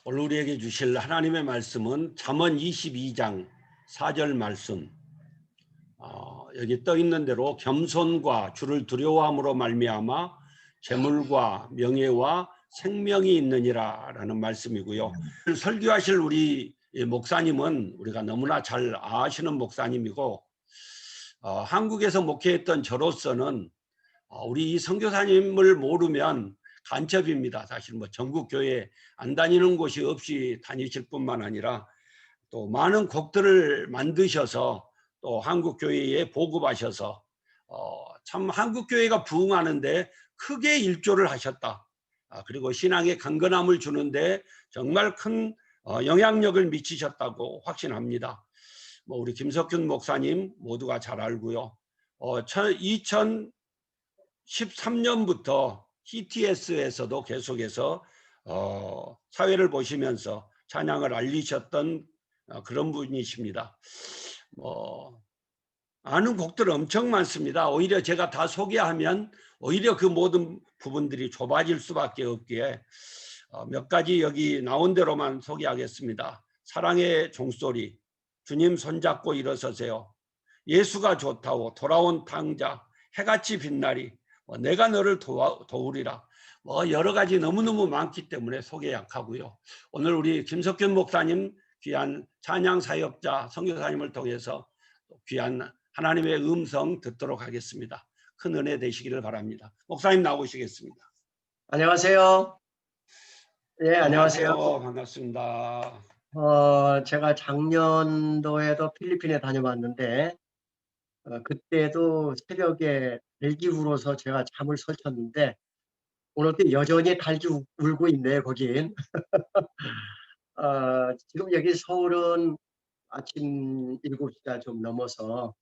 오늘 우리에게 주실 하나님의 말씀은 잠언 22장 4절 말씀. 여기 떠 있는 대로 겸손과 주를 두려워함으로 말미암아 재물과 명예와 생명이 있느니라 라는 말씀이고요. 설교하실 우리 목사님은 우리가 너무나 잘 아시는 목사님이고, 한국에서 목회했던 저로서는 우리 이 선교사님을 모르면 간첩입니다. 사실 뭐 전국 교회 안 다니는 곳이 없이 다니실 뿐만 아니라 또 많은 곡들을 만드셔서 또 한국 교회에 보급하셔서 참 한국 교회가 부흥하는데 크게 일조를 하셨다. 그리고 신앙에 강건함을 주는데 정말 큰 영향력을 미치셨다고 확신합니다. 뭐 우리 김석균 목사님 모두가 잘 알고요. 2013년부터 TTS에서도 계속해서 사회를 보시면서 찬양을 알리셨던 그런 분이십니다. 아는 곡들 엄청 많습니다. 오히려 제가 다 소개하면 오히려 그 모든 부분들이 좁아질 수밖에 없기에 몇 가지 여기 나온 대로만 소개하겠습니다. 사랑의 종소리, 주님 손잡고 일어서세요, 예수가 좋다고, 돌아온 탕자, 해같이 빛나리, 내가 너를 도우리라. 여러 가지 너무너무 많기 때문에 소개 약하고요. 오늘 우리 김석균 목사님 귀한 찬양 사역자 선교사님을 통해서 귀한 하나님의 음성 듣도록 하겠습니다. 큰 은혜 되시기를 바랍니다. 목사님 나오시겠습니다. 안녕하세요. 네, 안녕하세요. 반갑습니다. 제가 작년도에도 필리핀에 다녀왔는데 그때도 새벽에 닭이 울어서 제가 잠을 설쳤는데 오늘도 여전히 닭이 울고 있네요, 거긴. 지금 여기 서울은 아침 7시가 좀 넘어서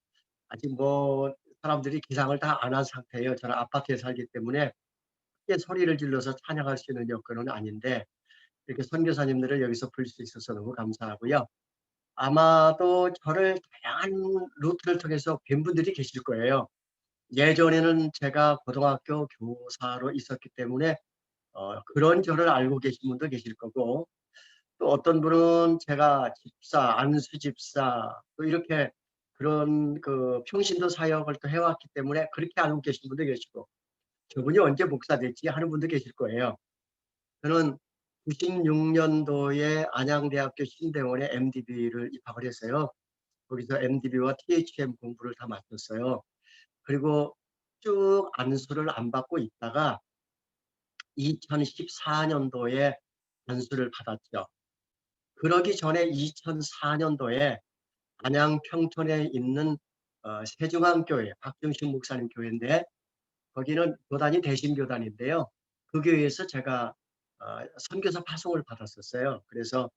아직 뭐 사람들이 기상을 다 안 한 상태예요. 저는 아파트에 살기 때문에 크게 소리를 질러서 찬양할 수 있는 여건은 아닌데 이렇게 선교사님들을 여기서 볼 수 있어서 너무 감사하고요. 아마도 저를 다양한 루트를 통해서 뵌 분들이 계실 거예요. 예전에는 제가 고등학교 교사로 있었기 때문에 그런 저를 알고 계신 분도 계실 거고, 또 어떤 분은 제가 집사, 안수 집사, 또 이렇게 그런 그 평신도 사역을 또 해왔기 때문에 그렇게 알고 계신 분도 계시고, 저분이 언제 목사 됐지 하는 분도 계실 거예요. 저는 96년도에 안양대학교 신대원에 MDB를 입학을 했어요. 거기서 MDB와 THM 공부를 다 마쳤어요. 그리고 쭉 안수를 안 받고 있다가 2014년도에 안수를 받았죠. 그러기 전에 2004년도에 안양 평촌에 있는 세중앙교회, 박정식 목사님 교회인데 거기는 교단이 대신교단인데요. 그 교회에서 제가 선교사 파송을 받았었어요. 그래서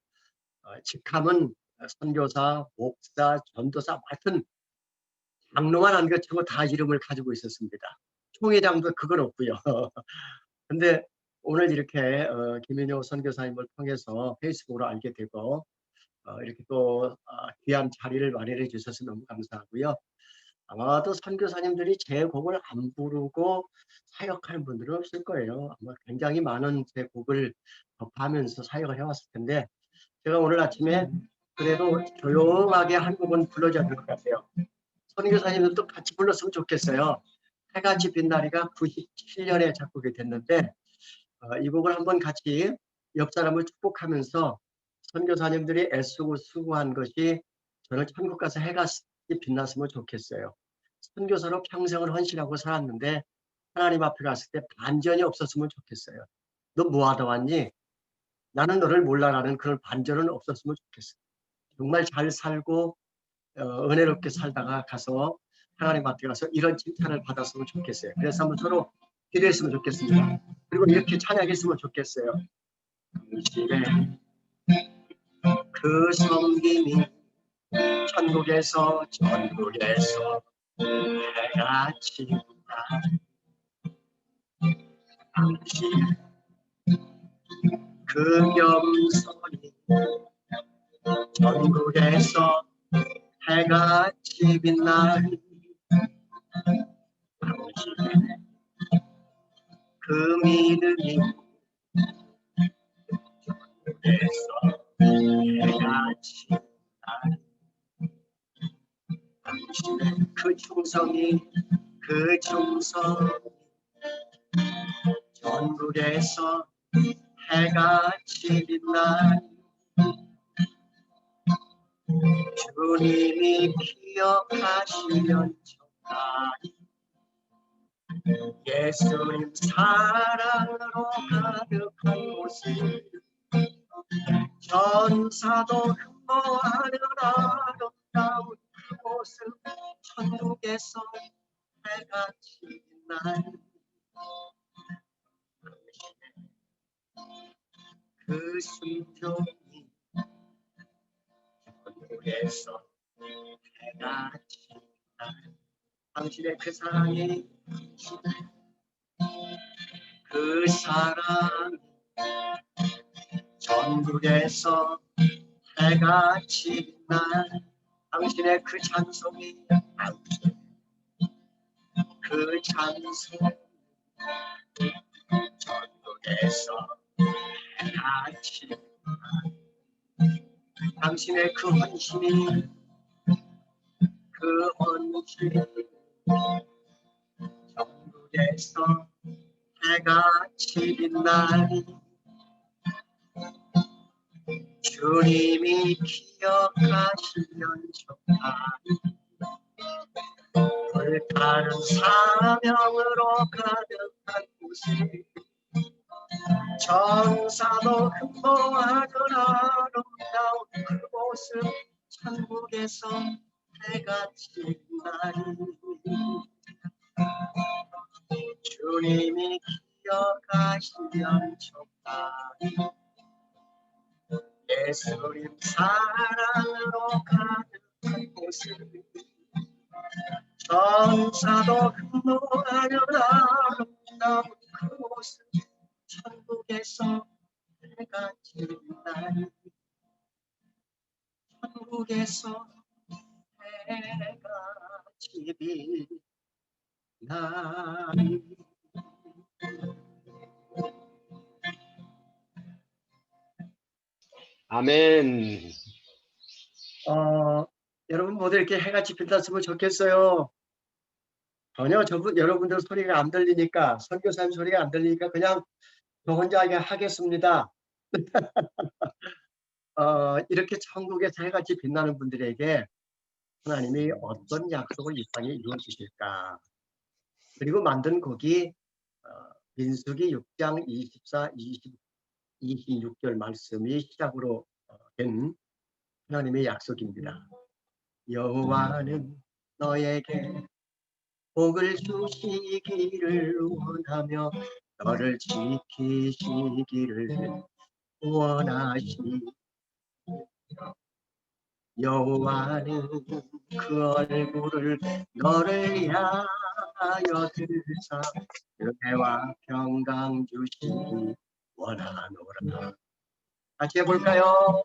직함은 선교사, 목사, 전도사, 하여튼 장로만 안 거치고 다 이름을 가지고 있었습니다. 총회장도 그건 없고요. 근데 오늘 이렇게 김인효 선교사님을 통해서 페이스북으로 알게 되고 이렇게 또 귀한 자리를 마련해 주셔서 너무 감사하고요. 아마도 선교사님들이 제 곡을 안 부르고 사역하는 분들은 없을 거예요. 아마 굉장히 많은 제 곡을 접하면서 사역을 해왔을 텐데 제가 오늘 아침에 그래도 조용하게 한 곡은 불러줘야 될 것 같아요. 선교사님들도 같이 불렀으면 좋겠어요. 해같이 빛나리가 97년에 작곡이 됐는데 이 곡을 한번 같이 옆 사람을 축복하면서 선교사님들이 애쓰고 수고한 것이 저는 천국 가서 해가 빛났으면 좋겠어요. 선교사로 평생을 헌신하고 살았는데 하나님 앞에 갔을 때 반전이 없었으면 좋겠어요. 너 뭐하다 왔니? 나는 너를 몰라라는 그런 반전은 없었으면 좋겠어요. 정말 잘 살고 은혜롭게 살다가 가서 하나님 앞에 가서 이런 칭찬을 받았으면 좋겠어요. 그래서 한번 서로 기도했으면 좋겠습니다. 그리고 이렇게 찬양했으면 좋겠어요. 당신의 그 섬김이 천국에서 해가 친다. 당신의 그 겸손이 천국에서 해같이 빛나리. 당신의 그 믿음이 천국에서 해가 지는 날 당신의 그 충성이 전국에서 해가 지는 날 주님이 기억하시면 좋아요. 예수님 사랑으로 가득한 곳을 전사도 흠모하는 아름다운 그곳을 천국에서 해가 지는 날 그 순종이 천국에서 해가 지는 날 당신의 그 사랑이 전국에서 해가 지는 날 당신의 그 찬송이 전국에서 해가 지는 날 당신의 그 헌신이 전국에서 해가 지는 날 주님이 기억하시면 좋아요. 불타는 사명으로 가득한 곳을 전사도 흠모하는 아름다운 그곳을 천국에서 해가 지는 날 주님이 기억하시면 좋아요. 예수님 사랑으로 가득한 곳을 전사도 흠모하는 아름다운 그곳을 천국에서 해가 지는 날 천국에서 해가 지는 날 아멘. 여러분 모두 이렇게 해가 지핀다 쓰면 좋겠어요. 전혀 여러분들 소리가 안 들리니까 선교사님 소리가 안 들리니까 그냥 저 혼자 하겠습니다. 이렇게 천국에서 해같이 빛나는 분들에게 하나님이 어떤 약속을 이 땅에 이루어 주실까. 그리고 만든 곡이 민수기 6장 24, 26절 말씀이 시작으로 된 하나님의 약속입니다. 여호와는 너에게 복을 주시기를 원하며 너를 지키시기를 원하시니 여호와는 그 얼굴을 너를 향하여 들사 은혜와 평강 주시기 원하노라. 같이 해볼까요?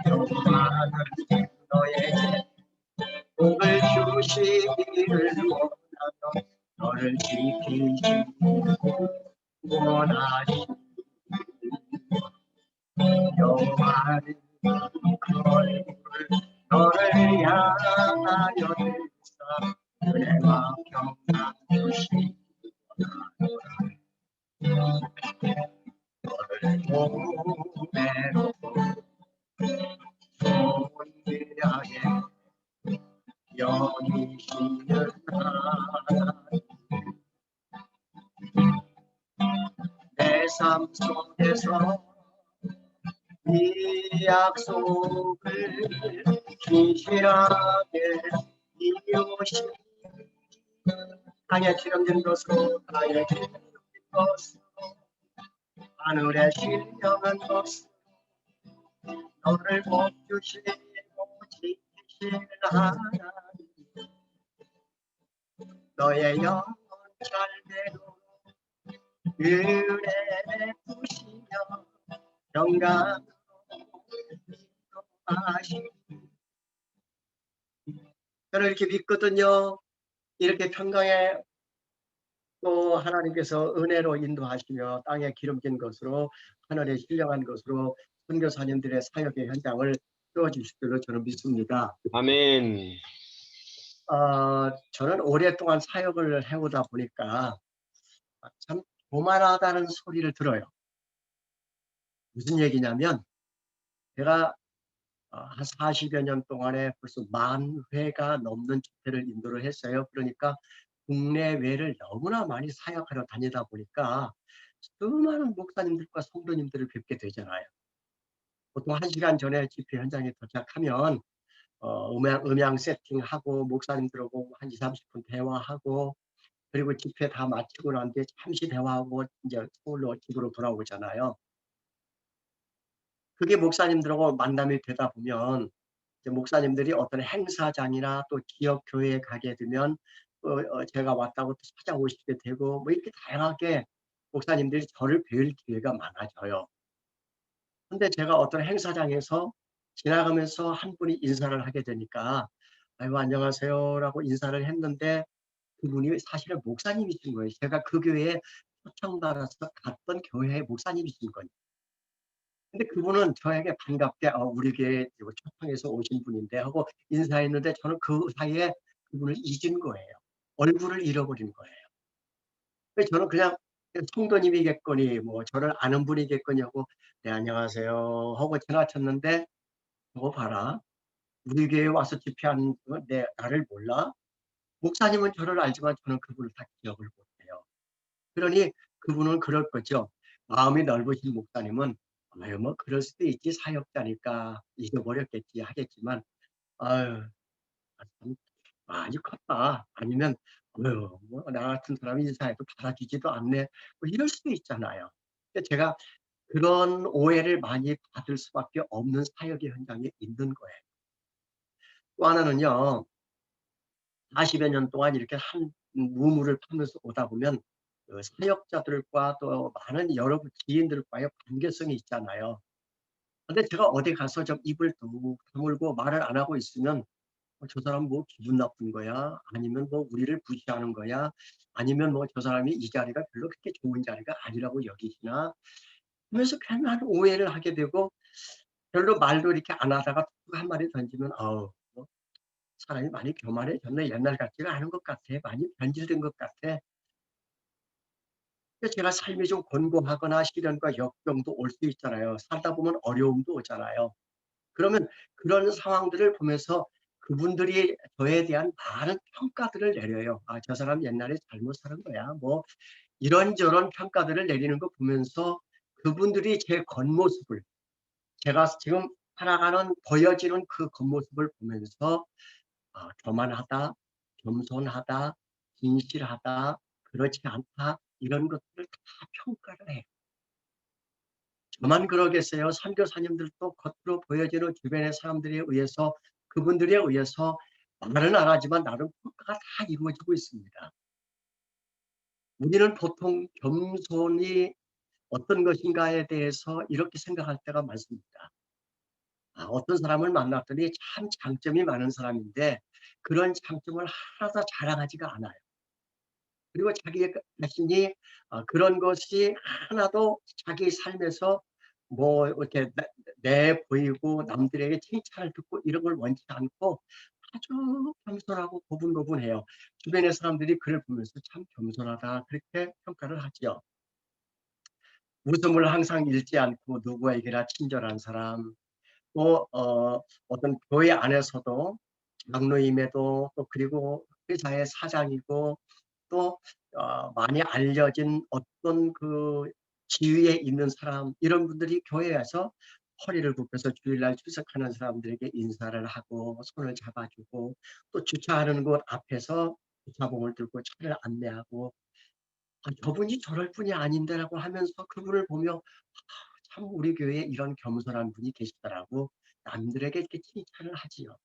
여호와는 너에게 복을 주시기를 원하며 너를 지키시기 원하시니 여호와는 그 얼굴을 너를 향하여 들사 은혜와 평강 주시기 원하노라. 너를 보내로 좋은 길하게 여기시는 하나님 내 삶 속에서 이 약속을 진실하게 이루시니 땅에 기름진 것으로 하늘에 신령한 것으로 너를 복주시고 지키시는 하나님 너의 영혼 잘되도록 은혜 베푸시며 평강으로 인도하시니 저는 이렇게 믿거든요. 이렇게 평강에 또 하나님께서 은혜로 인도하시며 땅에 기름진 것으로 하늘에 신령한 것으로 선교사님들의 사역의 현장을 채워주실 줄로 저는 믿습니다. 아멘. 저는 오랫동안 사역을 해오다 보니까 참 교만하다는 소리를 들어요. 무슨 얘기냐면 제가 한 40여 년 동안에 벌써 10,000회가 넘는 집회를 인도를 했어요. 그러니까 국내외를 너무나 많이 사역하러 다니다 보니까 수많은 목사님들과 성도님들을 뵙게 되잖아요. 보통 1시간 전에 집회 현장에 도착하면 음향 세팅하고 목사님들하고 한 20-30분 대화하고 그리고 집회 다 마치고 난 뒤에 잠시 대화하고 이제 서울로 집으로 돌아오잖아요. 그게 목사님들하고 만남이 되다 보면 이제 목사님들이 어떤 행사장이나 또 지역 교회에 가게 되면 제가 왔다고 또 찾아오시게 되고 뭐 이렇게 다양하게 목사님들이 저를 뵐 기회가 많아져요. 근데 제가 어떤 행사장에서 지나가면서 한 분이 인사를 하게 되니까 "아이고 안녕하세요."라고 인사를 했는데 그분이 사실은 목사님이신 거예요. 제가 그 교회에 초청받아서 갔던 교회의 목사님이신 거예요. 근데 그분은 저에게 반갑게 우리 교회에 초청해서 오신 분인데 하고 인사했는데 저는 그 사이에 그분을 잊은 거예요. 얼굴을 잃어버린 거예요. 그래서 저는 그냥 성도님이겠거니 뭐 저를 아는 분이겠거니 하고 "네 안녕하세요." 하고 지나쳤는데 "저거 봐라. 우리 교회에 와서 집회하는 나를 몰라?" 목사님은 저를 알지만 저는 그분을 다 기억을 못해요. 그러니 그분은 그럴 거죠. 마음이 넓으신 목사님은 "아유 뭐 그럴 수도 있지. 사역자니까 잊어버렸겠지." 하겠지만 아유 참 많이 컸다. 아니면 '어휴 뭐 나 같은 사람이 인사해도 받아주지도 않네.' 뭐 이럴 수도 있잖아요. 근데 제가 그런 오해를 많이 받을 수밖에 없는 사역의 현장에 있는 거예요. 또 하나는요. 40여 년 동안 이렇게 한 우물을 파면서 오다 보면 사역자들과 또 많은 여러 지인들과의 관계성이 있잖아요. 근데 제가 어디 가서 좀 입을 뚝 다물고 말을 안 하고 있으면 '저 사람 뭐 기분 나쁜 거야? 아니면 뭐 우리를 무시하는 거야? 아니면 뭐 저 사람이 이 자리가 별로 그렇게 좋은 자리가 아니라고 여기시나?' 하면서 괜한 오해를 하게 되고 별로 말도 이렇게 안 하다가 툭 한 마디 던지면 '아우 뭐 사람이 많이 교만해졌네. 옛날 같지가 않은 것 같아. 많이 변질된 것 같아.' 근데 제가 삶이 좀 곤고하거나 시련과 역경도 올 수 있잖아요. 살다 보면 어려움도 오잖아요. 그러면 그런 상황들을 보면서 그분들이 저에 대한 많은 평가들을 내려요. '아 저 사람 옛날에 잘못 살은 거야.' 뭐 이런저런 평가들을 내리는 거 보면서 그분들이 제 겉모습을 제가 지금 살아가는 보여지는 그 겉모습을 보면서 '교만하다. 겸손하다. 진실하다. 그렇지 않다.' 이런 것들을 다 평가를 해요. 저만 그러겠어요. 선교사님들도 겉으로 보여지는 주변의 사람들에 의해서 그분들에 의해서 말은 안 하지만 나름 평가가 다 이루어지고 있습니다. 우리는 보통 겸손이 어떤 것인가에 대해서 이렇게 생각할 때가 많습니다. 어떤 사람을 만났더니 참 장점이 많은 사람인데 그런 장점을 하나도 자랑하지가 않아요. 그리고 자기 자신이 그런 것이 하나도 자기 삶에서 뭐 이렇게 내보이고 남들에게 칭찬을 듣고 이런 걸 원치 않고 아주 겸손하고 고분고분해요. 주변의 사람들이 그를 보면서 '참 겸손하다.' 그렇게 평가를 하지요. 웃음을 항상 잃지 않고 누구에게나 친절한 사람, 또 어떤 교회 안에서도 장로임에도 또 그리고 회사의 사장이고 또 많이 알려진 어떤 그 지위에 있는 사람 이런 분들이 교회에서 허리를 굽혀서 주일날 출석하는 사람들에게 인사를 하고 손을 잡아 주고 또 주차하는 곳 앞에서 주차봉을 들고 차를 안내하고 '저분이 저럴 분이 아닌데.'라고 하면서 그분을 보며 '참 우리 교회에 이런 겸손한 분이 계시더라고.' 남들에게 이렇게 칭찬을 하지요.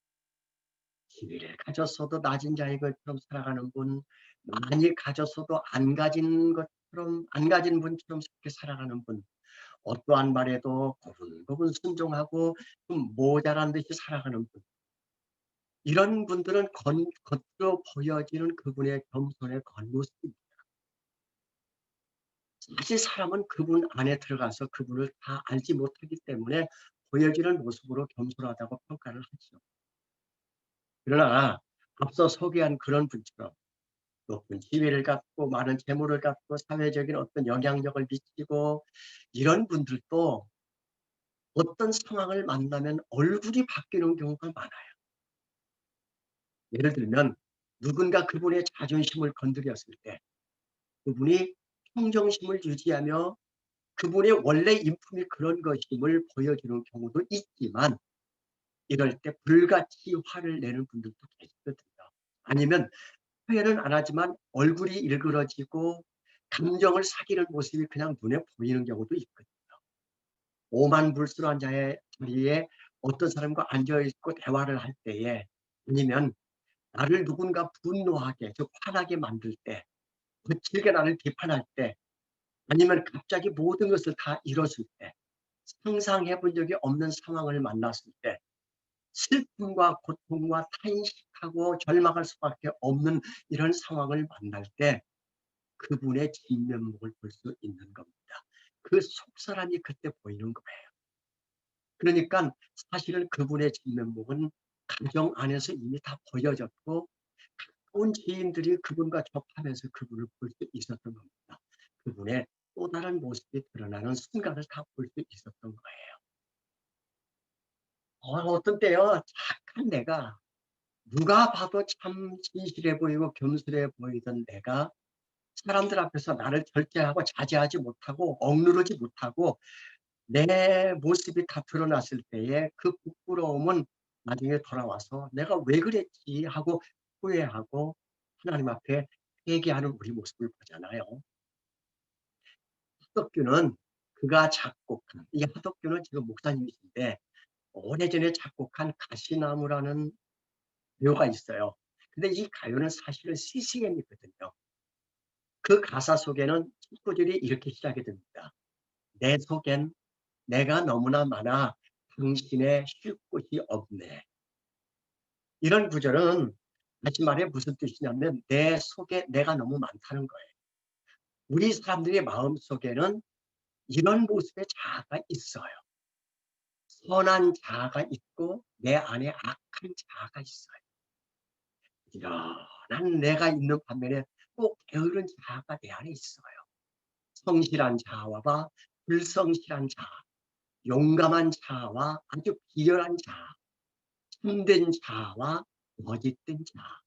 지위를 가졌어도 낮은 자의 것처럼 살아가는 분, 많이 가졌어도 안 가진 분처럼 그렇게 살아가는 분, 어떠한 말에도 고분고분 순종하고 좀 모자란 듯이 살아가는 분. 이런 분들은 겉으로 보여지는 그분의 겸손의 겉모습입니다. 사실 사람은 그분 안에 들어가서 그분을 다 알지 못하기 때문에 보여지는 모습으로 겸손하다고 평가를 하죠. 그러나 앞서 소개한 그런 분처럼 높은 지위를 갖고 많은 재물을 갖고 사회적인 어떤 영향력을 미치고 이런 분들도 어떤 상황을 만나면 얼굴이 바뀌는 경우가 많아요. 예를 들면 누군가 그분의 자존심을 건드렸을 때 그분이 평정심을 유지하며 그분의 원래 인품이 그런 것임을 보여주는 경우도 있지만 이럴 때 불같이 화를 내는 분들도 계시거든요. 아니면 표현은 안 하지만 얼굴이 일그러지고 감정을 사기는 모습이 그냥 눈에 보이는 경우도 있거든요. 오만불순한 자리에 어떤 사람과 앉아 있고 대화를 할 때에 아니면 나를 누군가 분노하게 즉 화나게 만들 때 거칠게 나를 비판할 때 아니면 갑자기 모든 것을 다 잃었을 때 상상해 본 적이 없는 상황을 만났을 때 슬픔과 고통과 탄식하고 절망할 수밖에 없는 이런 상황을 만날 때 그분의 진면목을 볼 수 있는 겁니다. 그 속사람이 그때 보이는 거예요. 그러니까 사실은 그분의 진면목은 가정 안에서 이미 다 보여졌고 온 지인들이 그분과 접하면서 그분을 볼 수 있었던 겁니다. 그분의 또 다른 모습이 드러나는 순간을 다 볼 수 있었던 거예요. 어떤 때요 착한 내가 누가 봐도 참 진실해 보이고 겸손해 보이던 내가 사람들 앞에서 나를 절제하고 자제하지 못하고 억누르지 못하고 내 모습이 다 드러났을 때에 그 부끄러움은 나중에 돌아와서 '내가 왜 그랬지?' 하고 후회하고 하나님 앞에 회개하는 우리 모습을 보잖아요. 하덕규는 그가 작곡한 이 하덕규는 지금 목사님이신데 오래전에 작곡한 가시나무라는 묘가 있어요. 근데 이 가요는 사실은 CCM이거든요. 그 가사 속에는 첫 구절이 이렇게 시작이 됩니다. "내 속엔 내가 너무나 많아 당신의 쉴 곳이 없네." 이런 구절은 다시 말해 무슨 뜻이냐면 내 속에 내가 너무 많다는 거예요. 우리 사람들의 마음속에는 이런 모습의 자아가 있어요. 선한 자아가 있고 내 안에 악한 자아가 있어요. 이런한 내가 있는 반면에 또 게으른 자아가 내 안에 있어요. 성실한 자아와 불성실한 자아, 용감한 자아와 아주 비열한 자아, 참된 자아와 거짓된 자아,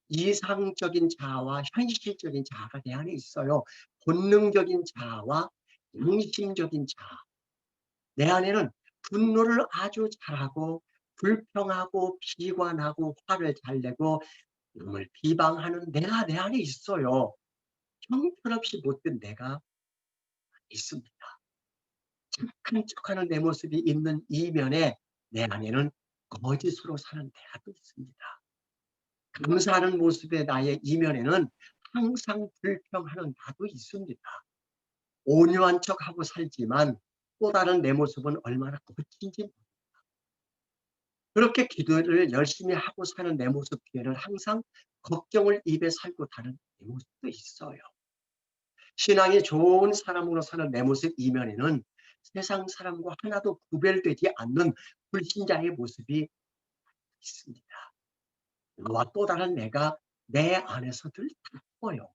이상적인 자아와 현실적인 자아가 내 안에 있어요. 본능적인 자아와 양심적인 자아. 내 안에는 분노를 아주 잘하고 불평하고 비관하고 화를 잘 내고 남을 비방하는 내가 내 안에 있어요. 형편없이 못된 내가 있습니다. 착한 척하는 내 모습이 있는 이면에 내 안에는 거짓으로 사는 내가 또 있습니다. 감사하는 모습의 나의 이면에는 항상 불평하는 나도 있습니다. 온유한 척하고 살지만 또 다른 내 모습은 얼마나 거친지 그렇게 기도를 열심히 하고 사는 내 모습 뒤에는 항상 걱정을 입에 살고 다는 내 모습도 있어요. 신앙이 좋은 사람으로 사는 내 모습 이면에는 세상 사람과 하나도 구별되지 않는 불신자의 모습이 있습니다. 나와 또 다른 내가 내 안에서 늘 다퉈요.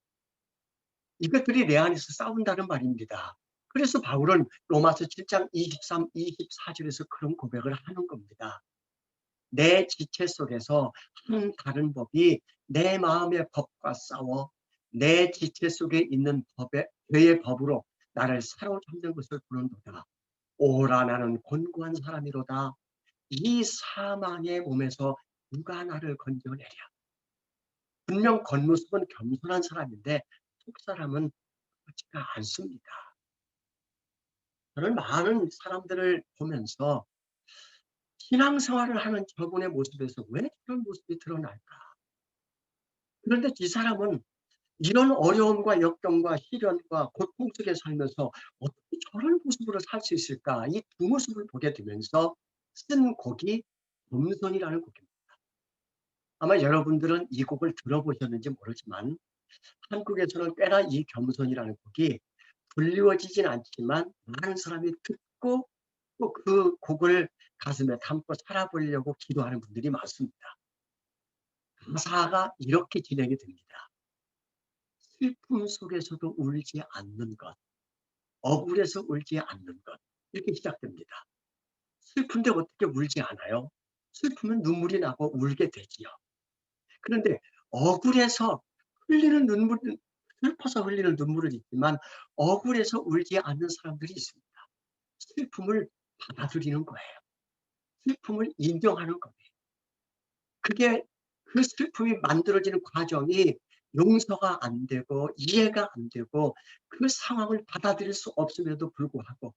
이것들이 내 안에서 싸운다는 말입니다. 그래서 바울은 로마서 7장 23, 24절에서 그런 고백을 하는 겁니다. 내 지체 속에서 한 다른 법이 내 마음의 법과 싸워 내 지체 속에 있는 죄의 법으로 나를 사로잡는 것을 보는도다. 오라 나는 곤고한 사람이로다. 이 사망의 몸에서 누가 나를 건져내랴. 분명 겉모습은 겸손한 사람인데 속사람은 그렇지가 않습니다. 저는 많은 사람들을 보면서 신앙생활을 하는 저분의 모습에서 왜 저런 모습이 드러날까? 그런데 이 사람은 이런 어려움과 역경과 시련과 고통 속에 살면서 어떻게 저런 모습으로 살 수 있을까? 이 두 모습을 보게 되면서 쓴 곡이 겸손이라는 곡입니다. 아마 여러분들은 이 곡을 들어보셨는지 모르지만 한국에서는 꽤나 이 겸손이라는 곡이 불리워지진 않지만 많은 사람이 듣고 또 그 곡을 가슴에 담고 살아보려고 기도하는 분들이 많습니다. 가사가 이렇게 진행이 됩니다. 슬픔 속에서도 울지 않는 것, 억울해서 울지 않는 것, 이렇게 시작됩니다. 슬픈데 어떻게 울지 않아요? 슬프면 눈물이 나고 울게 되지요. 그런데 억울해서 흘리는 눈물은, 슬퍼서 흘리는 눈물은 있지만 억울해서 울지 않는 사람들이 있습니다. 슬픔을 받아들이는 거예요. 슬픔을 인정하는 거예요. 그게, 그 슬픔이 만들어지는 과정이 용서가 안 되고 이해가 안 되고 그 상황을 받아들일 수 없음에도 불구하고,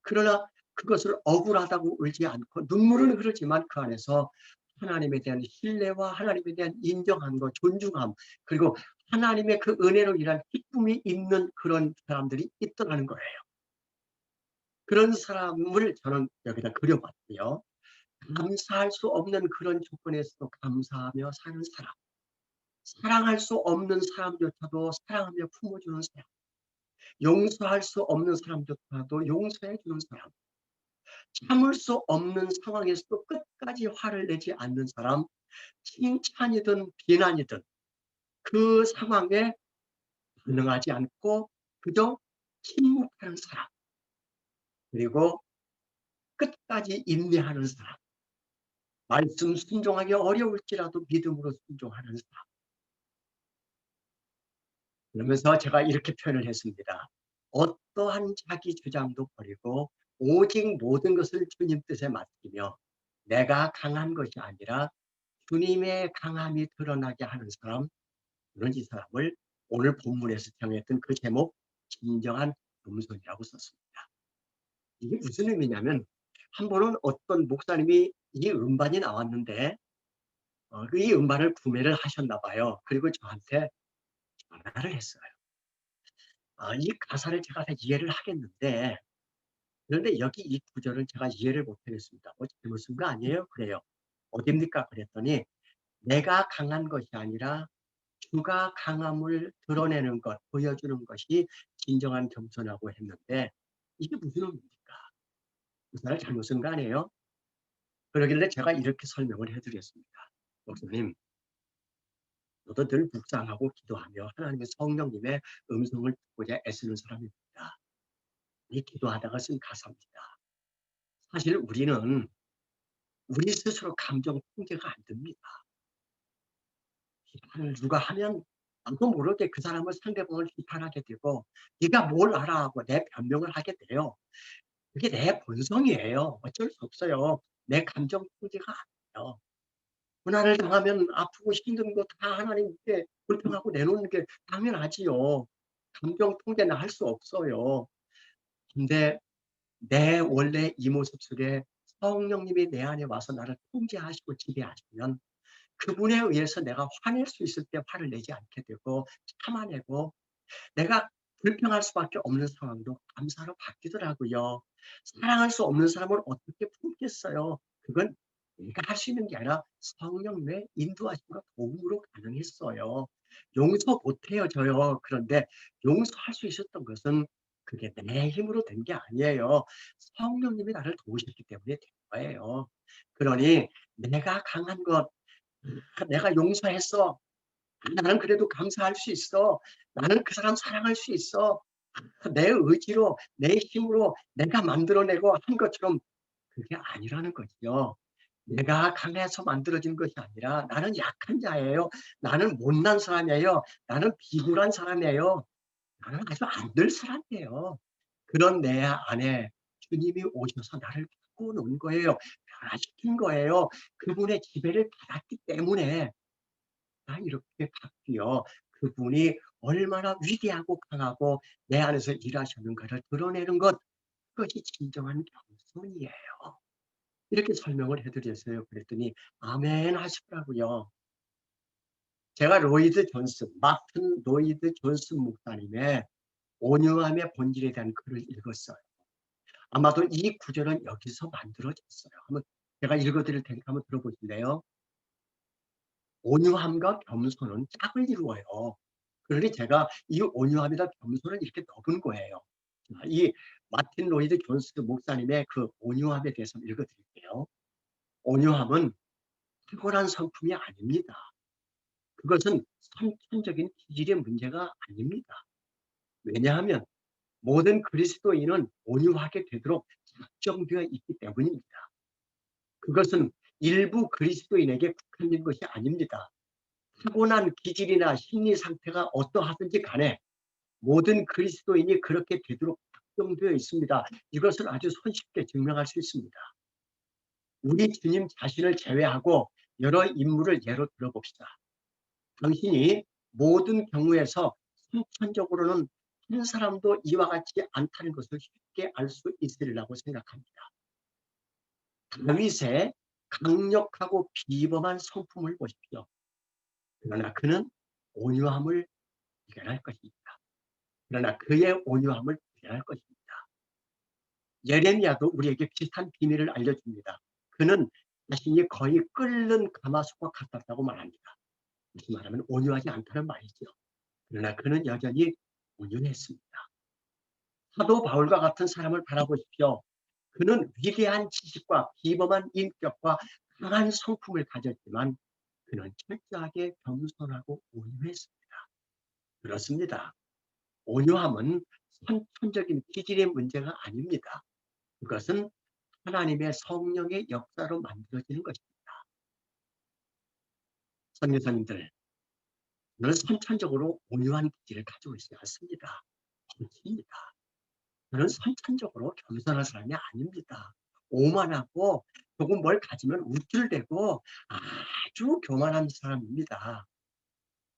그러나 그것을 억울하다고 울지 않고 눈물은 흐르지만 그 안에서 하나님에 대한 신뢰와 하나님에 대한 인정함과 존중함, 그리고 하나님의 그 은혜로 인한 기쁨이 있는 그런 사람들이 있더라는 거예요. 그런 사람을 저는 여기다 그려봤고요. 감사할 수 없는 그런 조건에서도 감사하며 사는 사람, 사랑할 수 없는 사람조차도 사랑하며 품어주는 사람, 용서할 수 없는 사람조차도 용서해 주는 사람, 참을 수 없는 상황에서도 끝까지 화를 내지 않는 사람, 칭찬이든 비난이든 그 상황에 반응하지 않고 그저 침묵하는 사람, 그리고 끝까지 인내하는 사람, 말씀 순종하기 어려울지라도 믿음으로 순종하는 사람. 그러면서 제가 이렇게 표현을 했습니다. 어떠한 자기 주장도 버리고 오직 모든 것을 주님 뜻에 맡기며 내가 강한 것이 아니라 주님의 강함이 드러나게 하는 사람, 그런 이 사람을 오늘 본문에서 정했던 그 제목, 진정한 겸손이라고 썼습니다. 이게 무슨 의미냐면, 한 번은 어떤 목사님이 이 음반이 나왔는데 이 음반을 구매를 하셨나 봐요. 그리고 저한테 전화를 했어요. 이 가사를 제가 다 이해를 하겠는데, 그런데 여기 이 구절은 제가 이해를 못 하겠습니다. 잘못 쓴 거 아니에요? 그래요. 어딥니까? 그랬더니 내가 강한 것이 아니라 주가 강함을 드러내는 것, 보여주는 것이 진정한 겸손하고 했는데, 이게 무슨 의미입니까? 구사를 잘못 쓴 거 아니에요? 그러길래 제가 이렇게 설명을 해드렸습니다. 목사님, 저도 늘 묵상하고 기도하며 하나님의 성령님의 음성을 듣고자 애쓰는 사람입니다. 이 기도하다가 쓴 가사입니다. 사실 우리는 우리 스스로 감정 통제가 안 됩니다. 비판을 누가 하면 나도 모르게 그 사람을, 상대방을 비판하게 되고 네가 뭘 알아 하고 내 변명을 하게 돼요. 그게 내 본성이에요. 어쩔 수 없어요. 내 감정 통제가 안 돼요. 고난을 당하면 아프고 힘든 거 다 하나님께 불평하고 내놓는 게 당연하지요. 감정 통제는 할 수 없어요. 근데 내 원래 이 모습 속에 성령님이 내 안에 와서 나를 통제하시고 지배하시면 그분에 의해서 내가 화낼 수 있을 때 화를 내지 않게 되고 참아내고, 내가 불평할 수밖에 없는 상황도 감사로 바뀌더라고요. 사랑할 수 없는 사람을 어떻게 품겠어요? 그건 내가 할 수 있는 게 아니라 성령님의 인도하심과 도움으로 가능했어요. 용서 못해요, 저요. 그런데 용서할 수 있었던 것은 그게 내 힘으로 된 게 아니에요. 성령님이 나를 도우셨기 때문에 된 거예요. 그러니 내가 강한 것, 내가 용서했어. 나는 그래도 감사할 수 있어. 나는 그 사람 사랑할 수 있어. 내 의지로, 내 힘으로 내가 만들어내고 한 것처럼 그게 아니라는 거죠. 내가 강해서 만들어진 것이 아니라 나는 약한 자예요. 나는 못난 사람이에요. 나는 비굴한 사람이에요. 나는 아주 안 될 사람이에요. 그런 내 안에 주님이 오셔서 나를 바꾸어 놓은 거예요. 변화시킨 거예요. 그분의 지배를 받았기 때문에 이렇게 바뀌어 그분이 얼마나 위대하고 강하고 내 안에서 일하셨는가를 드러내는 것, 그것이 진정한 겸손이에요. 이렇게 설명을 해드렸어요. 그랬더니 아멘 하시더라고요. 제가 마틴 로이드 존슨 목사님의 온유함의 본질에 대한 글을 읽었어요. 아마도 이 구절은 여기서 만들어졌어요. 한번 제가 읽어드릴 테니까 한번 들어보실래요? 온유함과 겸손은 짝을 이루어요. 그러니 제가 이 온유함이나 겸손을 이렇게 넣은 거예요. 이 마틴 로이드 존스 목사님의 그 온유함에 대해서 읽어드릴게요. 온유함은 탁월한 성품이 아닙니다. 그것은 선천적인 기질의 문제가 아닙니다. 왜냐하면 모든 그리스도인은 온유하게 되도록 작정되어 있기 때문입니다. 그것은 일부 그리스도인에게 국한된 것이 아닙니다. 타고난 기질이나 심리 상태가 어떠하든지 간에 모든 그리스도인이 그렇게 되도록 작정되어 있습니다. 이것을 아주 손쉽게 증명할 수 있습니다. 우리 주님 자신을 제외하고 여러 인물을 예로 들어봅시다. 당신이 모든 경우에서 선천적으로는 한 사람도 이와 같이 않다는 것을 쉽게 알 수 있으리라고 생각합니다. 다윗의 강력하고 비범한 성품을 보십시오. 그러나 그는 온유함을 발견할 것입니다. 그러나 그의 온유함을 발견할 것입니다. 예레미야도 우리에게 비슷한 비밀을 알려줍니다. 그는 자신이 거의 끓는 가마솥과 같았다고 말합니다. 무슨 말하면 온유하지 않다는 말이죠. 그러나 그는 여전히 온유했습니다. 사도 바울과 같은 사람을 바라보십시오. 그는 위대한 지식과 비범한 인격과 강한 성품을 가졌지만 그는 철저하게 겸손하고 온유했습니다. 그렇습니다. 온유함은 선천적인 기질의 문제가 아닙니다. 그것은 하나님의 성령의 역사로 만들어지는 것입니다. 선교사님들, 저는 선천적으로 온유한 기질을 가지고 있지 않습니다. 정치입니다. 저는 선천적으로 겸손한 사람이 아닙니다. 오만하고 조금 뭘 가지면 우쭐대고 아주 교만한 사람입니다.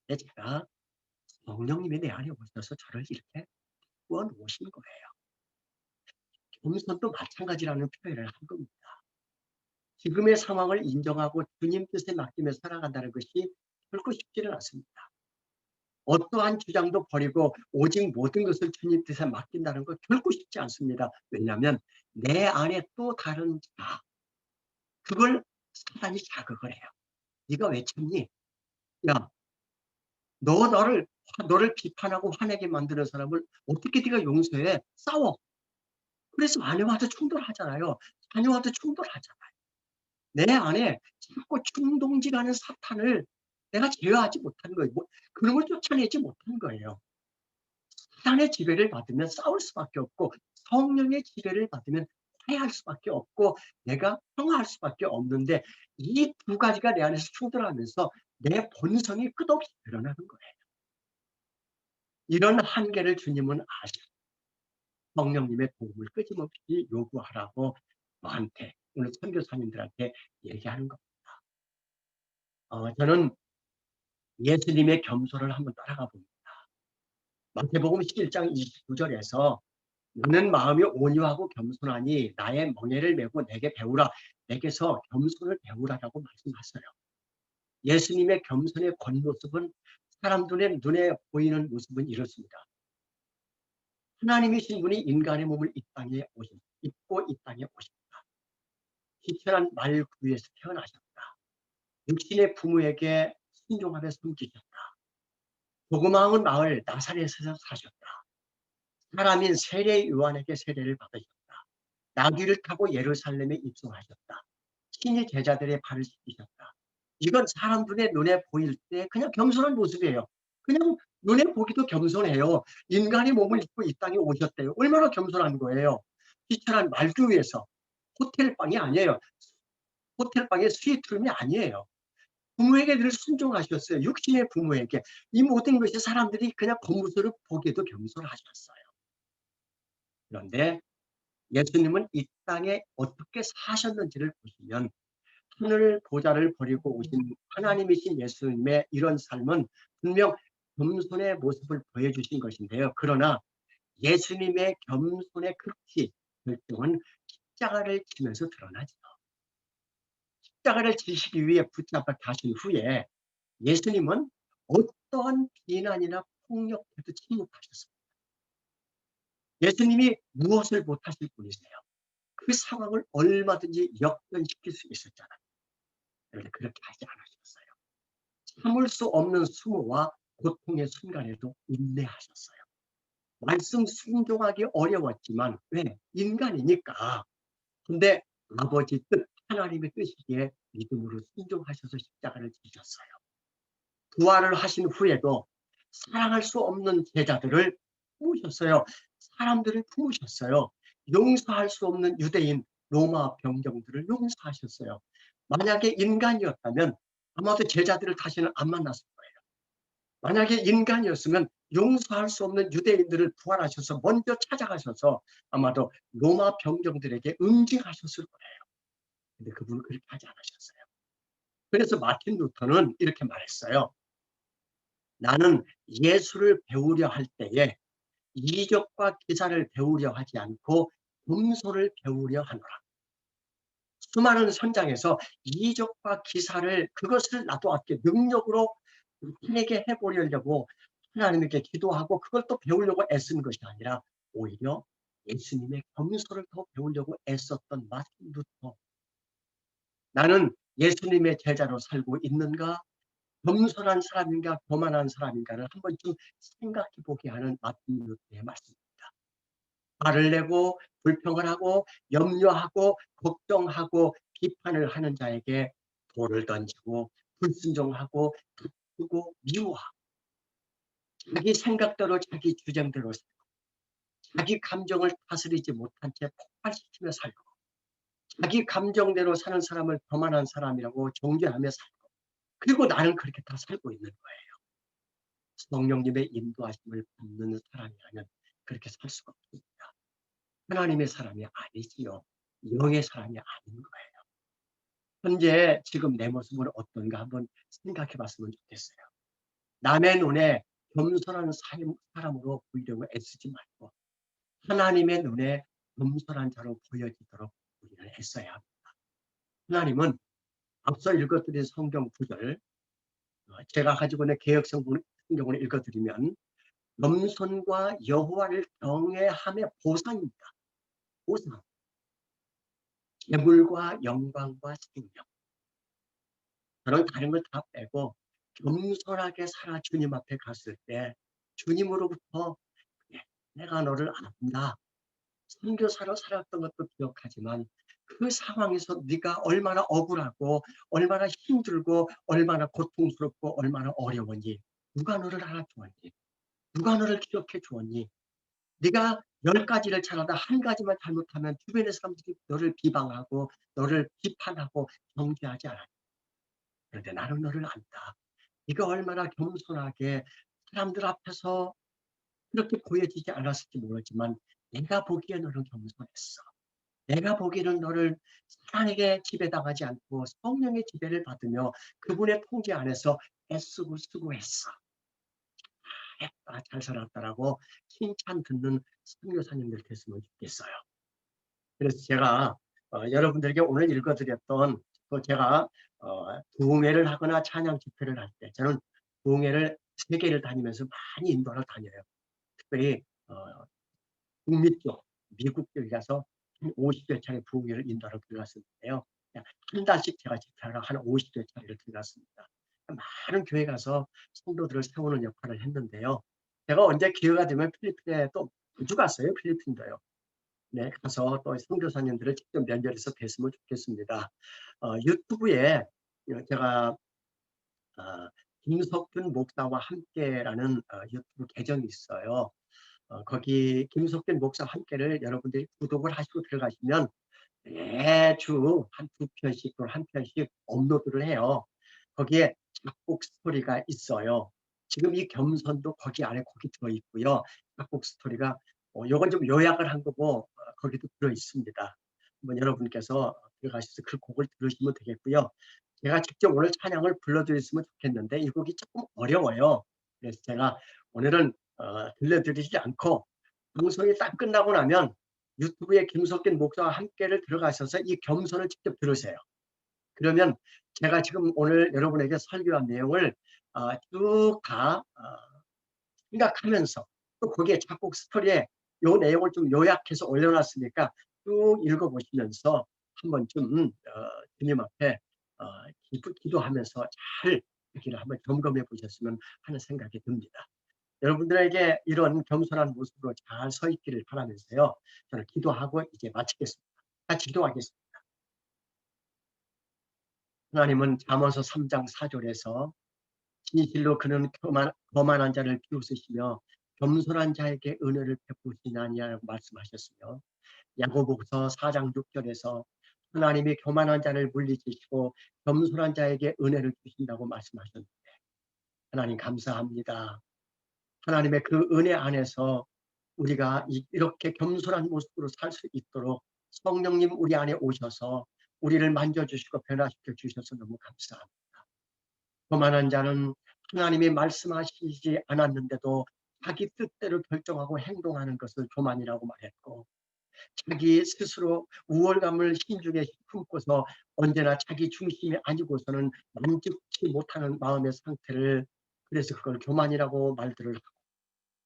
근데 제가 성령님이 내 안에 오셔서 저를 이렇게 구워 놓으신 거예요. 겸손도 마찬가지라는 표현을 한 겁니다. 지금의 상황을 인정하고 주님 뜻에 맡기며 살아간다는 것이 결코 쉽지는 않습니다. 어떠한 주장도 버리고 오직 모든 것을 주님 뜻에 맡긴다는 것 결코 쉽지 않습니다. 왜냐하면 내 안에 또 다른 자, 그걸 사단이 자극을 해요. 네가 왜 참니? 야, 너를 비판하고 화내게 만드는 사람을 어떻게 네가 용서해? 싸워. 그래서 아내와도 충돌하잖아요. 자녀와도 충돌하잖아요. 내 안에 자꾸 충동질하는 사탄을 내가 제어하지 못한 거예요. 그런 걸 쫓아내지 못한 거예요. 사탄의 지배를 받으면 싸울 수밖에 없고 성령의 지배를 받으면 화해할 수밖에 없고 내가 평화할 수밖에 없는데 이 두 가지가 내 안에서 충돌하면서 내 본성이 끝없이 드러나는 거예요. 이런 한계를 주님은 아시고 성령님의 도움을 끊임없이 요구하라고 저한테 오늘 선교사님들한테 얘기하는 겁니다. 저는 예수님의 겸손을 한번 따라가 봅니다. 마태복음 11장 29절에서 너는 마음이 온유하고 겸손하니 나의 멍에를 메고 내게 배우라. 내게서 겸손을 배우라라고 말씀하셨어요. 예수님의 겸손의 겉모습은 사람들의 눈에 보이는 모습은 이렇습니다. 하나님이신 분이 인간의 몸을 입고 이 땅에 오십니다. 희천한 말구에서 태어나셨다. 육신의 부모에게 순종하며 섬기셨다. 조그마한 마을 나사렛에서 사셨다. 사람인 세례 요한에게 세례를 받으셨다. 나귀를 타고 예루살렘에 입성하셨다. 친히 제자들의 발을 씻기셨다. 이건 사람들의 눈에 보일 때 그냥 겸손한 모습이에요. 그냥 눈에 보기도 겸손해요. 인간의 몸을 입고 이 땅에 오셨대요. 얼마나 겸손한 거예요. 희철한 말교 위에서 호텔방이 아니에요. 호텔방의 스위트룸이 아니에요. 부모에게 늘 순종하셨어요. 육신의 부모에게. 이 모든 것이 사람들이 그냥 겉모습을 보기에도 겸손하셨어요. 그런데 예수님은 이 땅에 어떻게 사셨는지를 보시면 하늘 보좌를 버리고 오신 하나님이신 예수님의 이런 삶은 분명 겸손의 모습을 보여주신 것인데요. 그러나 예수님의 겸손의 극치, 결정은 십자가를 지면서 드러나죠. 십자가를 지시기 위해 붙잡아 가신 후에 예수님은 어떠한 비난이나 폭력에도 침묵하셨습니다. 예수님이 무엇을 못하실 분이세요? 그 상황을 얼마든지 역전시킬 수 있었잖아요. 그런데 그렇게 하지 않으셨어요. 참을 수 없는 수모와 고통의 순간에도 인내하셨어요. 말씀 순종하기 어려웠지만 왜? 인간이니까. 근데 아버지 뜻, 하나님의 뜻이기에 믿음으로 순종하셔서 십자가를 지셨어요. 부활을 하신 후에도 사랑할 수 없는 제자들을 품으셨어요. 사람들을 품으셨어요. 용서할 수 없는 유대인 로마 병정들을 용서하셨어요. 만약에 인간이었다면 아마도 제자들을 다시는 안 만났을 거예요. 만약에 인간이었으면 용서할 수 없는 유대인들을 부활하셔서 먼저 찾아가셔서 아마도 로마 병정들에게 응징하셨을 거예요. 근데 그분은 그렇게 하지 않으셨어요. 그래서 마틴 루터는 이렇게 말했어요. 나는 예수를 배우려 할 때에 이적과 기사를 배우려 하지 않고 금소를 배우려 하노라. 수많은 선장에서 이적과 기사를 그것을 나도 함께 능력으로 자신에게 해보려고 하나님께 기도하고 그걸 또 배우려고 애쓴 것이 아니라 오히려 예수님의 겸손을 더 배우려고 애썼던 마틴 루터. 나는 예수님의 제자로 살고 있는가? 겸손한 사람인가 교만한 사람인가를 한 번쯤 생각해 보게 하는 마틴 루터의 말씀입니다. 화를 내고 불평을 하고 염려하고 걱정하고 비판을 하는 자에게 돌을 던지고 불순종하고 다투고 미워하고 자기 생각대로 자기 주장대로 살고 자기 감정을 다스리지 못한 채 폭발시키며 살고 자기 감정대로 사는 사람을 교만한 사람이라고 정죄하며 살고 그리고 나는 그렇게 다 살고 있는 거예요. 성령님의 인도하심을 받는 사람이라면 그렇게 살 수가 없습니다. 하나님의 사람이 아니지요. 영의 사람이 아닌 거예요. 현재 지금 내 모습은 어떤가 한번 생각해 봤으면 좋겠어요. 남의 눈에 겸손한 사람으로 보이려고 애쓰지 말고 하나님의 눈에 겸손한 자로 보여지도록 우리는 애써야 합니다. 하나님은 앞서 읽어드린 성경 구절, 제가 가지고 있는 성경을 읽어드리면 겸손과 여호와를 경외함의 보상입니다. 보상. 재물과 영광과 생명. 저는 다른 걸 다 빼고 겸손하게 살아 주님 앞에 갔을 때 주님으로부터 그래, 내가 너를 안다. 선교사로 살았던 것도 기억하지만 그 상황에서 네가 얼마나 억울하고 얼마나 힘들고 얼마나 고통스럽고 얼마나 어려웠니. 누가 너를 알아주었니. 누가 너를 기억해 주었니. 네가 10가지를 잘하다 한 가지만 잘못하면 주변의 사람들이 너를 비방하고 너를 비판하고 정죄하지 않았니. 그런데 나는 너를 안다. 네가 얼마나 겸손하게 사람들 앞에서 그렇게 보여지지 않았을지 모르지만 내가 보기에 너는 겸손했어. 내가 보기에는 너를 사랑에게 지배당하지 않고 성령의 지배를 받으며 그분의 통제 안에서 애쓰고 수고했어. 잘했다, 잘 살았다라고 칭찬 듣는 선교사님들 됐으면 좋겠어요. 그래서 제가 여러분들에게 오늘 읽어드렸던 또 제가 부흥회를 하거나 찬양 집회를 할 때 저는 부흥회를 세계를 다니면서 많이 인도를 다녀요. 특별히 북미 쪽, 미국 쪽에 가서 한 50여 차례 부흥회를 인도하러 들어갔었는데요. 한 달씩 제가 집회하러 한 50여 차례를 들어갔습니다. 많은 교회 가서 성도들을 세우는 역할을 했는데요. 제가 언제 기회가 되면 필리핀에 또 자주 갔어요. 필리핀도요. 네, 가서 또 선교사님들을 직접 면접해서 뵀으면 좋겠습니다. 유튜브에 제가 김석균 목사와 함께라는 유튜브 계정이 있어요. 거기 김석균 목사와 함께를 여러분들이 구독을 하시고 들어가시면 매주 한 2편씩 또는 한 편씩 업로드를 해요. 거기에 작곡 스토리가 있어요. 지금 이 겸손도 거기 안에 거기 들어있고요. 작곡 스토리가 요건 좀 요약을 한 거고 거기도 들어있습니다. 한번 여러분께서 들어가셔서 그 곡을 들으시면 되겠고요. 제가 직접 오늘 찬양을 불러드렸으면 좋겠는데 이 곡이 조금 어려워요. 그래서 제가 오늘은 들려드리지 않고 방송이 딱 끝나고 나면 유튜브에 김석균 목사와 함께를 들어가셔서 이 겸손을 직접 들으세요. 그러면 제가 지금 오늘 여러분에게 설교한 내용을 쭉 다 생각하면서 또 거기에 작곡 스토리에 요 내용을 좀 요약해서 올려놨으니까 쭉 읽어보시면서 한 번쯤 주님 앞에 기도하면서 잘 이렇게 한번 점검해 보셨으면 하는 생각이 듭니다. 여러분들에게 이런 겸손한 모습으로 잘 서 있기를 바라면서요. 저는 기도하고 이제 마치겠습니다. 같이 기도하겠습니다. 하나님은 잠언서 3장 4절에서 진실로 그는 거만한 자를 비웃으시며 겸손한 자에게 은혜를 베푸시나니라고 말씀하셨으며, 야고보서 4장 6절에서 하나님이 교만한 자를 물리치시고 겸손한 자에게 은혜를 주신다고 말씀하셨는데, 하나님 감사합니다. 하나님의 그 은혜 안에서 우리가 이렇게 겸손한 모습으로 살 수 있도록 성령님 우리 안에 오셔서 우리를 만져주시고 변화시켜 주셔서 너무 감사합니다. 교만한 자는 하나님이 말씀하시지 않았는데도 자기 뜻대로 결정하고 행동하는 것을 교만이라고 말했고, 자기 스스로 우월감을 심중에 품고서 언제나 자기 중심이 아니고서는 만족치 못하는 마음의 상태를, 그래서 그걸 교만이라고 말들을 하고,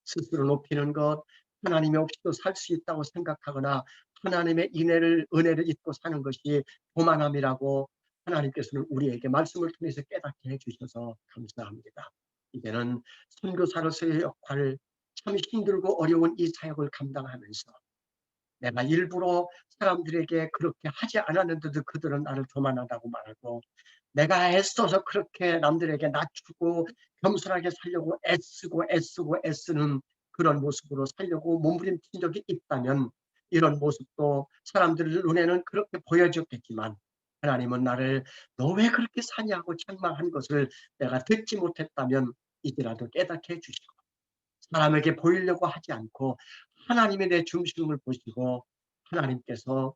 스스로 높이는 것, 하나님이 없이도 살 수 있다고 생각하거나 하나님의 은혜를 잊고 사는 것이 교만함이라고 하나님께서는 우리에게 말씀을 통해서 깨닫게 해주셔서 감사합니다. 이제는 선교사로서의 역할을, 참 힘들고 어려운 이 사역을 감당하면서 내가 일부러 사람들에게 그렇게 하지 않았는데도 그들은 나를 교만하다고 말하고, 내가 애써서 그렇게 남들에게 낮추고 겸손하게 살려고 애쓰는 그런 모습으로 살려고 몸부림친 적이 있다면, 이런 모습도 사람들 눈에는 그렇게 보여졌겠지만, 하나님은 나를 너 왜 그렇게 사냐고 책망한 것을 내가 듣지 못했다면 이제라도 깨닫게 해주시고, 사람에게 보이려고 하지 않고 하나님의 내 중심을 보시고 하나님께서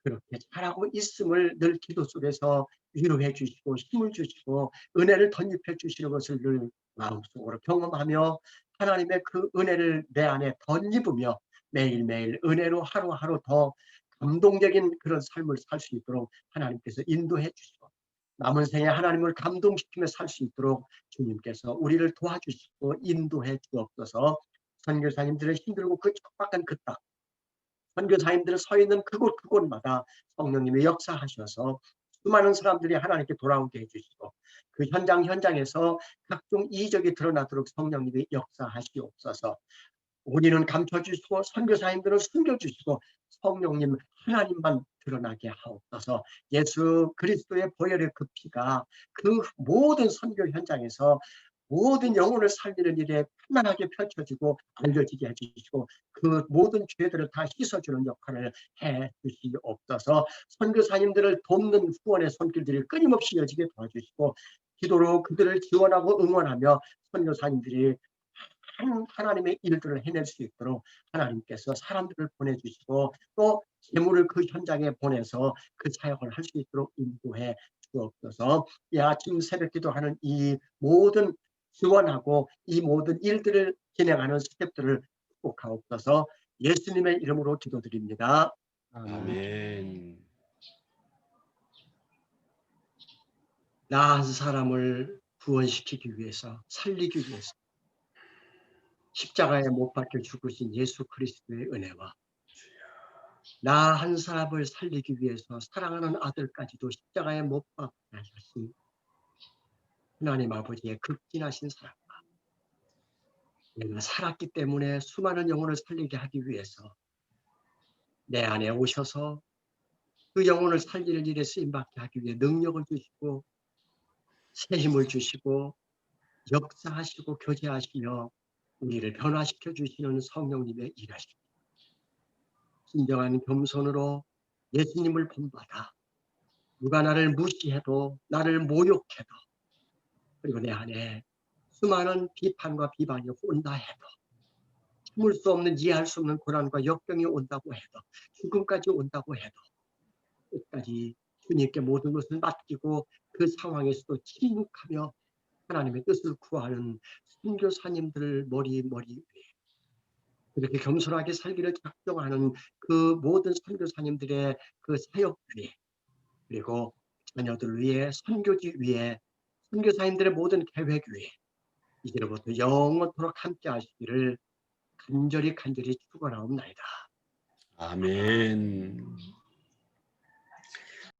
그렇게 잘하고 있음을 늘 기도 속에서 위로해 주시고 힘을 주시고 은혜를 덧입혀 주시는 것을 늘 마음속으로 경험하며, 하나님의 그 은혜를 내 안에 덧입으며 매일매일 은혜로 하루하루 더 감동적인 그런 삶을 살 수 있도록 하나님께서 인도해 주시고, 남은 생에 하나님을 감동시키며 살 수 있도록 주님께서 우리를 도와주시고 인도해 주옵소서. 선교사님들의 힘들고 그 척박한 그 땅, 선교사님들이 서 있는 그곳마다 성령님이 역사하셔서 수많은 사람들이 하나님께 돌아오게 해주시고, 그 현장에서 각종 이적이 드러나도록 성령님이 역사하시옵소서. 우리는 감춰주시고 선교사님들은 숨겨주시고 성령님 하나님만 드러나게 하옵소서. 예수 그리스도의 보혈의 그 피가 그 모든 선교 현장에서 모든 영혼을 살리는 일에 편안하게 펼쳐지고 알려지게 해주시고, 그 모든 죄들을 다 씻어주는 역할을 해주시옵소서. 선교사님들을 돕는 후원의 손길들이 끊임없이 이어지게 도와주시고, 기도로 그들을 지원하고 응원하며 선교사님들이 하나님의 일들을 해낼 수 있도록 하나님께서 사람들을 보내주시고 또 재물을 그 현장에 보내서 그 사역을 할 수 있도록 인도해 주옵소서. 이 아침 새벽 기도하는 이 모든 지원하고 이 모든 일들을 진행하는 스태프들을 축복하옵소서. 예수님의 이름으로 기도드립니다. 아멘. 나 한 사람을 구원시키기 위해서, 살리기 위해서 십자가에 못 박혀 죽으신 예수 그리스도의 은혜와 나 한 사람을 살리기 위해서 사랑하는 아들까지도 십자가에 못 박게 하신 하나님 아버지의 극진하신 사랑과, 내가 살았기 때문에 수많은 영혼을 살리게 하기 위해서 내 안에 오셔서 그 영혼을 살리는 일에 쓰임받게 하기 위해 능력을 주시고 새 힘을 주시고 역사하시고 교제하시며 우리를 변화시켜 주시는 성령님의 일하심, 진정한 겸손으로 예수님을 본받아 누가 나를 무시해도 나를 모욕해도, 그리고 내 안에 수많은 비판과 비방이 온다 해도, 참을 수 없는 이해할 수 없는 고난과 역경이 온다고 해도, 죽음까지 온다고 해도 끝까지 주님께 모든 것을 맡기고 그 상황에서도 침묵하며 하나님의 뜻을 구하는 선교사님들 머리 위에, 그렇게 겸손하게 살기를 작정하는 그 모든 선교사님들의 그 사역 위에, 그리고 자녀들 위에, 선교지 위에, 선교사님들의 모든 계획 위에 이제로부터 영원토록 함께 하시기를 간절히 축원하옵나이다. 아멘.